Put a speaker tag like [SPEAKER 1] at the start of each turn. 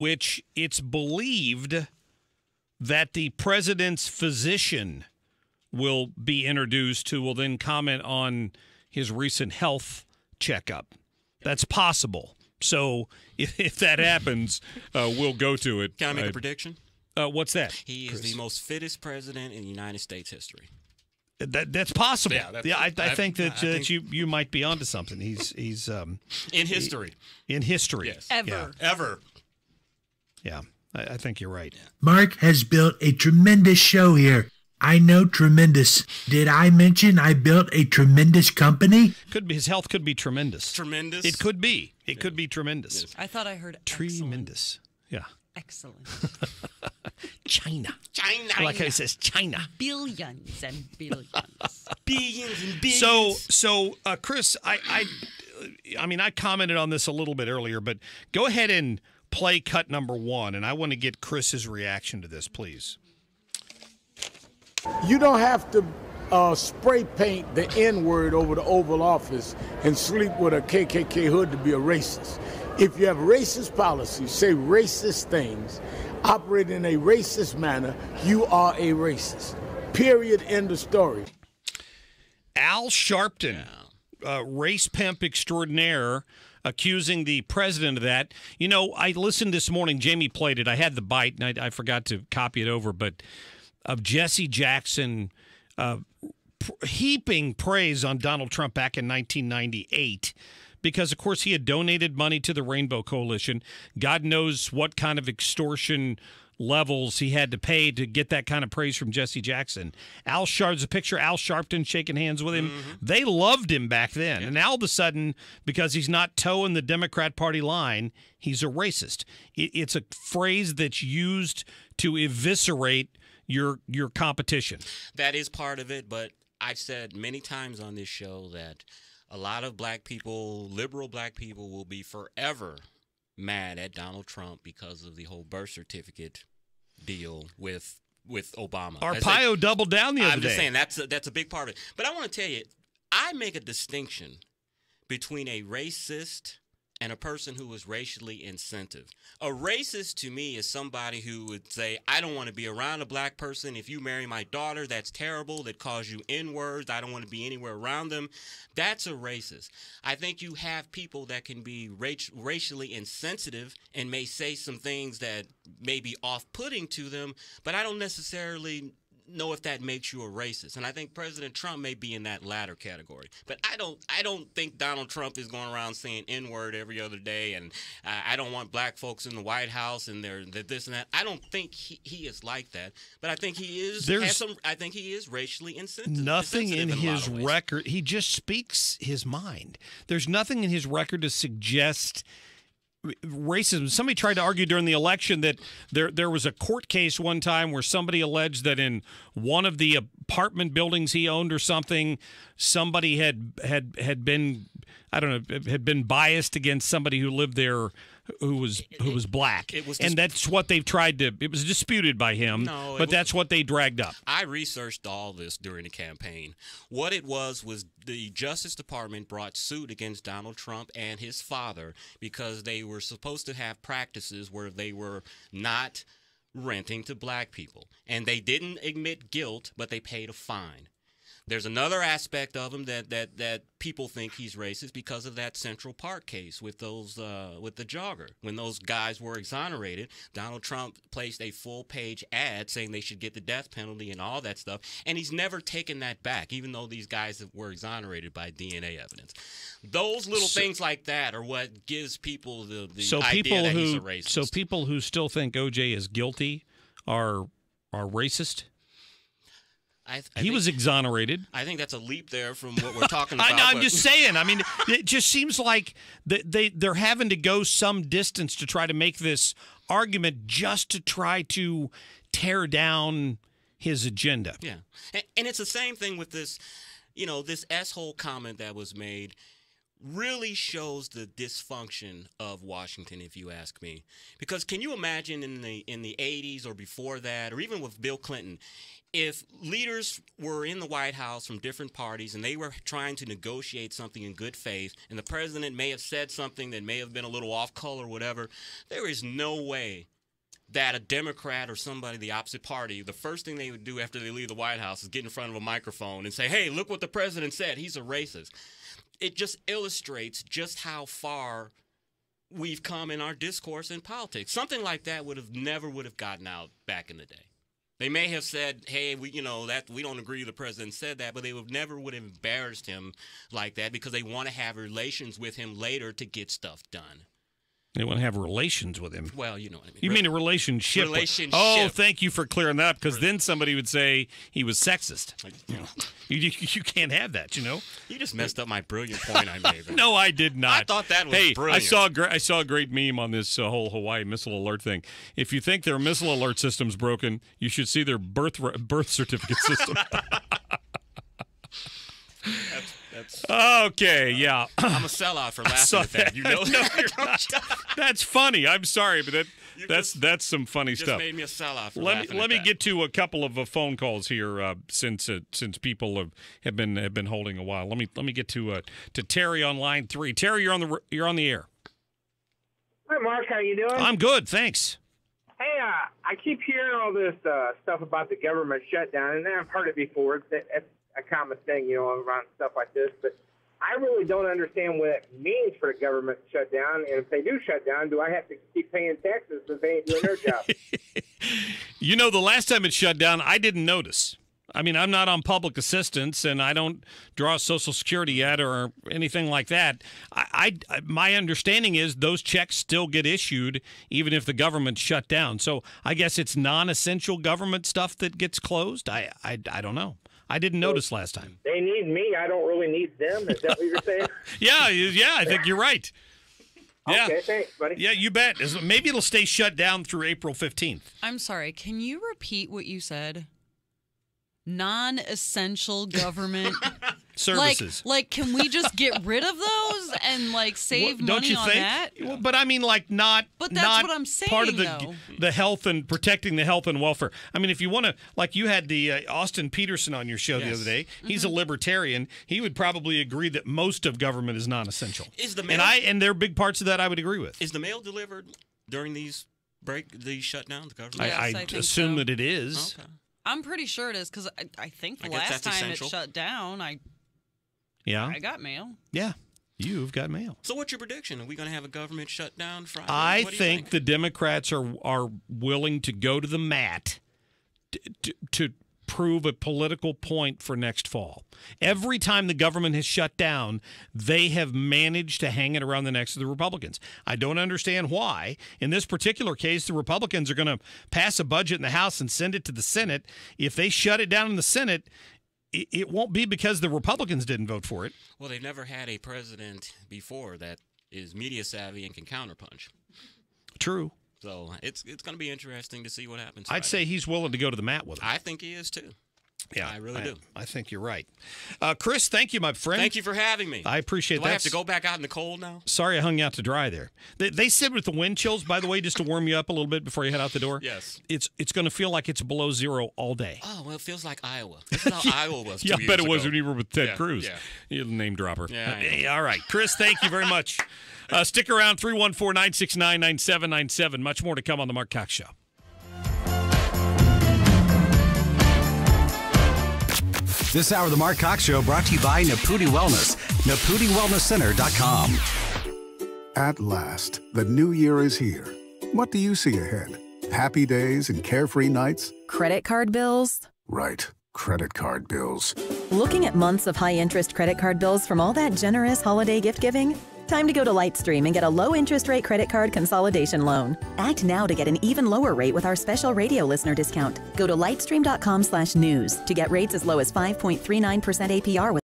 [SPEAKER 1] which it's believed that the president's physician will be introduced, who will then comment on his recent health checkup. That's possible. So if that happens, we'll go to it.
[SPEAKER 2] Can I make a prediction?
[SPEAKER 1] What's that?
[SPEAKER 2] He is the most fittest president in United States history.
[SPEAKER 1] That's possible.
[SPEAKER 2] Yeah,
[SPEAKER 1] I think that you might be onto something. He's
[SPEAKER 2] in history.
[SPEAKER 1] In history.
[SPEAKER 2] Yes.
[SPEAKER 3] Ever.
[SPEAKER 1] Yeah, I think you're right.
[SPEAKER 4] Mark has built a tremendous show here. I know tremendous. Did I mention I built a tremendous company?
[SPEAKER 1] Could be, his health could be tremendous.
[SPEAKER 2] Tremendous?
[SPEAKER 1] It could be. It could be tremendous.
[SPEAKER 2] Yes.
[SPEAKER 3] I thought I heard
[SPEAKER 1] Tremendous. Yeah.
[SPEAKER 3] excellent.
[SPEAKER 1] China.
[SPEAKER 2] China.
[SPEAKER 1] I like how he says China.
[SPEAKER 3] Billions and billions.
[SPEAKER 2] Billions and billions.
[SPEAKER 1] So, Chris, I mean, I commented on this a little bit earlier, but go ahead and play cut number 1, and I want to get Chris's reaction to this, please.
[SPEAKER 5] You don't have to spray paint the N-word over the Oval Office and sleep with a KKK hood to be a racist. If you have racist policies, say racist things, operate in a racist manner, you are a racist. Period. End of story.
[SPEAKER 1] Al Sharpton, race pimp extraordinaire, accusing the president of that. You know, I listened this morning. Jamie played it. I had the bite, and I forgot to copy it over, but of Jesse Jackson heaping praise on Donald Trump back in 1998 because, of course, he had donated money to the Rainbow Coalition. God knows what kind of extortion levels he had to pay to get that kind of praise from Jesse Jackson. There's a picture of Al Sharpton shaking hands with him. Mm-hmm. They loved him back then. Yeah. And now all of a sudden, because he's not toeing the Democrat Party line, he's a racist. It's a phrase that's used to eviscerate your competition.
[SPEAKER 2] That is part of it, but I've said many times on this show that a lot of black people, liberal black people, will be forever mad at Donald Trump because of the whole birth certificate deal with Obama.
[SPEAKER 1] Arpaio doubled down the other day.
[SPEAKER 2] I'm just saying that's a big part of it. But I want to tell you, I make a distinction between a racist and a person who is racially insensitive. A racist to me is somebody who would say, I don't want to be around a black person. If you marry my daughter, that's terrible. That calls you N-words. I don't want to be anywhere around them. That's a racist. I think you have people that can be racially insensitive and may say some things that may be off-putting to them, but I don't necessarily know if that makes you a racist. And I think President Trump may be in that latter category. But I don't think Donald Trump is going around saying N-word every other day, and I don't want black folks in the White House and they're this and that. I don't think he is like that. But I think he is I think he is racially insensitive.
[SPEAKER 1] Nothing in his record. He just speaks his mind. There's nothing in his record to suggest racism. Somebody tried to argue during the election that there was a court case one time where somebody alleged that in one of the apartment buildings he owned or something, somebody had been, I don't know, had been biased against somebody who lived there who was black. And that's what they've tried to, it was disputed by him, but that's what they dragged up.
[SPEAKER 2] I researched all this during the campaign. What it was the Justice Department brought suit against Donald Trump and his father because they were supposed to have practices where they were not renting to black people. And they didn't admit guilt, but they paid a fine. There's another aspect of him that people think he's racist because of that Central Park case with those with the jogger. When those guys were exonerated, Donald Trump placed a full-page ad saying they should get the death penalty and all that stuff, and he's never taken that back, even though these guys were exonerated by DNA evidence. Those little things like that are what gives people the idea that he's a racist.
[SPEAKER 1] So people who still think OJ is guilty are racist? He was exonerated.
[SPEAKER 2] I think that's a leap there from what we're talking about.
[SPEAKER 1] I'm just saying. I mean, it just seems like they're having to go some distance to try to make this argument just to try to tear down his agenda.
[SPEAKER 2] Yeah. And it's the same thing with this, this S-hole comment that was made. really shows the dysfunction of Washington, if you ask me. Because can you imagine in the 80s or before that, or even with Bill Clinton, if leaders were in the White House from different parties and they were trying to negotiate something in good faith, and the president may have said something that may have been a little off color or whatever, there is no way that a Democrat or somebody the opposite party, the first thing they would do after they leave the White House is get in front of a microphone and say, hey, look what the president said. He's a racist. It just illustrates just how far we've come in our discourse in politics. Something like that never would have gotten out back in the day. They may have said, hey, we don't agree the president said that, but they never would have embarrassed him like that because they want to have relations with him later to get stuff done.
[SPEAKER 1] They want to have relations with him.
[SPEAKER 2] Well, you know what I mean.
[SPEAKER 1] You mean a relationship? Oh, thank you for clearing that up, because then somebody would say he was sexist. You can't have that, you know?
[SPEAKER 2] You just messed up my brilliant point I made.
[SPEAKER 1] No, I did not.
[SPEAKER 2] I thought that was brilliant.
[SPEAKER 1] I saw a great meme on this whole Hawaii missile alert thing. If you think their missile alert system's broken, you should see their birth certificate system. Okay, yeah.
[SPEAKER 2] I'm a sellout for laughing at that. You know,
[SPEAKER 1] no, you're not. That's funny. I'm sorry, but that's some funny
[SPEAKER 2] stuff.
[SPEAKER 1] Stuff.
[SPEAKER 2] Made me a sellout for
[SPEAKER 1] Let me get to a couple of phone calls here since people have been holding a while. Let me get to Terry on line 3. Terry, you're on the air.
[SPEAKER 6] Hi, Mark. How you doing?
[SPEAKER 1] I'm good, thanks.
[SPEAKER 6] Hey, I keep hearing all this stuff about the government shutdown, and I've heard it before. It's a common thing, you know, around stuff like this. But I really don't understand what it means for the government to shut down. And if they do shut down, do I have to keep paying taxes if they ain't doing their job?
[SPEAKER 1] You know, the last time it shut down, I didn't notice. I mean, I'm not on public assistance, and I don't draw Social Security yet or anything like that. My understanding is those checks still get issued even if the government's shut down. So I guess it's non-essential government stuff that gets closed. I don't know. I didn't notice last time.
[SPEAKER 6] They need me. I don't really need them. Is that what you're saying?
[SPEAKER 1] Yeah, I think you're right. Yeah.
[SPEAKER 6] Okay, thanks, buddy.
[SPEAKER 1] Yeah, you bet. Maybe it'll stay shut down through April 15th.
[SPEAKER 3] I'm sorry. Can you repeat what you said? Non-essential government
[SPEAKER 1] services.
[SPEAKER 3] Like, can we just get rid of those and save
[SPEAKER 1] don't
[SPEAKER 3] money
[SPEAKER 1] you
[SPEAKER 3] on
[SPEAKER 1] think?
[SPEAKER 3] that?
[SPEAKER 1] Well, but I mean, not.
[SPEAKER 3] But that's
[SPEAKER 1] not
[SPEAKER 3] what I'm saying.
[SPEAKER 1] Part of the health and protecting the health and welfare. I mean, if you want to, you had the Austin Peterson on your show the other day. He's a libertarian. He would probably agree that most of government is non-essential.
[SPEAKER 2] Is the mail,
[SPEAKER 1] and there are big parts of that I would agree with.
[SPEAKER 2] Is the mail delivered during these shutdowns? The government.
[SPEAKER 3] Yes,
[SPEAKER 1] I assume that it is.
[SPEAKER 3] Okay. I'm pretty sure it is because I think the last time it shut down, I got mail.
[SPEAKER 1] Yeah, you've got mail.
[SPEAKER 2] So what's your prediction? Are we going to have a government shutdown Friday?
[SPEAKER 1] I think the Democrats are willing to go to the mat to prove a political point for next fall. Every time the government has shut down, they have managed to hang it around the necks of the Republicans. I don't understand why. In this particular case, the Republicans are going to pass a budget in the House and send it to the Senate. If they shut it down in the Senate, it won't be because the Republicans didn't vote for it.
[SPEAKER 2] Well, they've never had a president before that is media savvy and can counterpunch.
[SPEAKER 1] True.
[SPEAKER 2] So it's going to be interesting to see what happens.
[SPEAKER 1] I'd say he's willing to go to the mat with him.
[SPEAKER 2] I think he is too.
[SPEAKER 1] Yeah,
[SPEAKER 2] I really do.
[SPEAKER 1] I think you're right. Chris, thank you, my friend.
[SPEAKER 2] Thank you for having me.
[SPEAKER 1] I appreciate that.
[SPEAKER 2] Do I have to go back out in the cold now?
[SPEAKER 1] Sorry I hung you out to dry there. They said with the wind chills, by the way, just to warm you up a little bit before you head out the door.
[SPEAKER 2] Yes.
[SPEAKER 1] It's going to feel like it's below zero all day.
[SPEAKER 2] Oh, well, it feels like Iowa. This is how Iowa was 2
[SPEAKER 1] Yeah, I
[SPEAKER 2] years
[SPEAKER 1] bet it was
[SPEAKER 2] ago.
[SPEAKER 1] when you were with Ted Cruz.
[SPEAKER 2] Yeah.
[SPEAKER 1] You're the name dropper.
[SPEAKER 2] Yeah,
[SPEAKER 1] All right. Chris, thank you very much. Stick around, 314-969-9797. Much more to come on The Mark Cox Show.
[SPEAKER 7] This hour of The Mark Cox Show brought to you by Naputi Wellness, NaputiWellnessCenter.com.
[SPEAKER 8] At last, the new year is here. What do you see ahead? Happy days and carefree nights?
[SPEAKER 9] Credit card bills?
[SPEAKER 8] Right, credit card bills.
[SPEAKER 9] Looking at months of high-interest credit card bills from all that generous holiday gift-giving? Time to go to Lightstream and get a low-interest rate credit card consolidation loan. Act now to get an even lower rate with our special radio listener discount. Go to lightstream.com/news to get rates as low as 5.39% APR with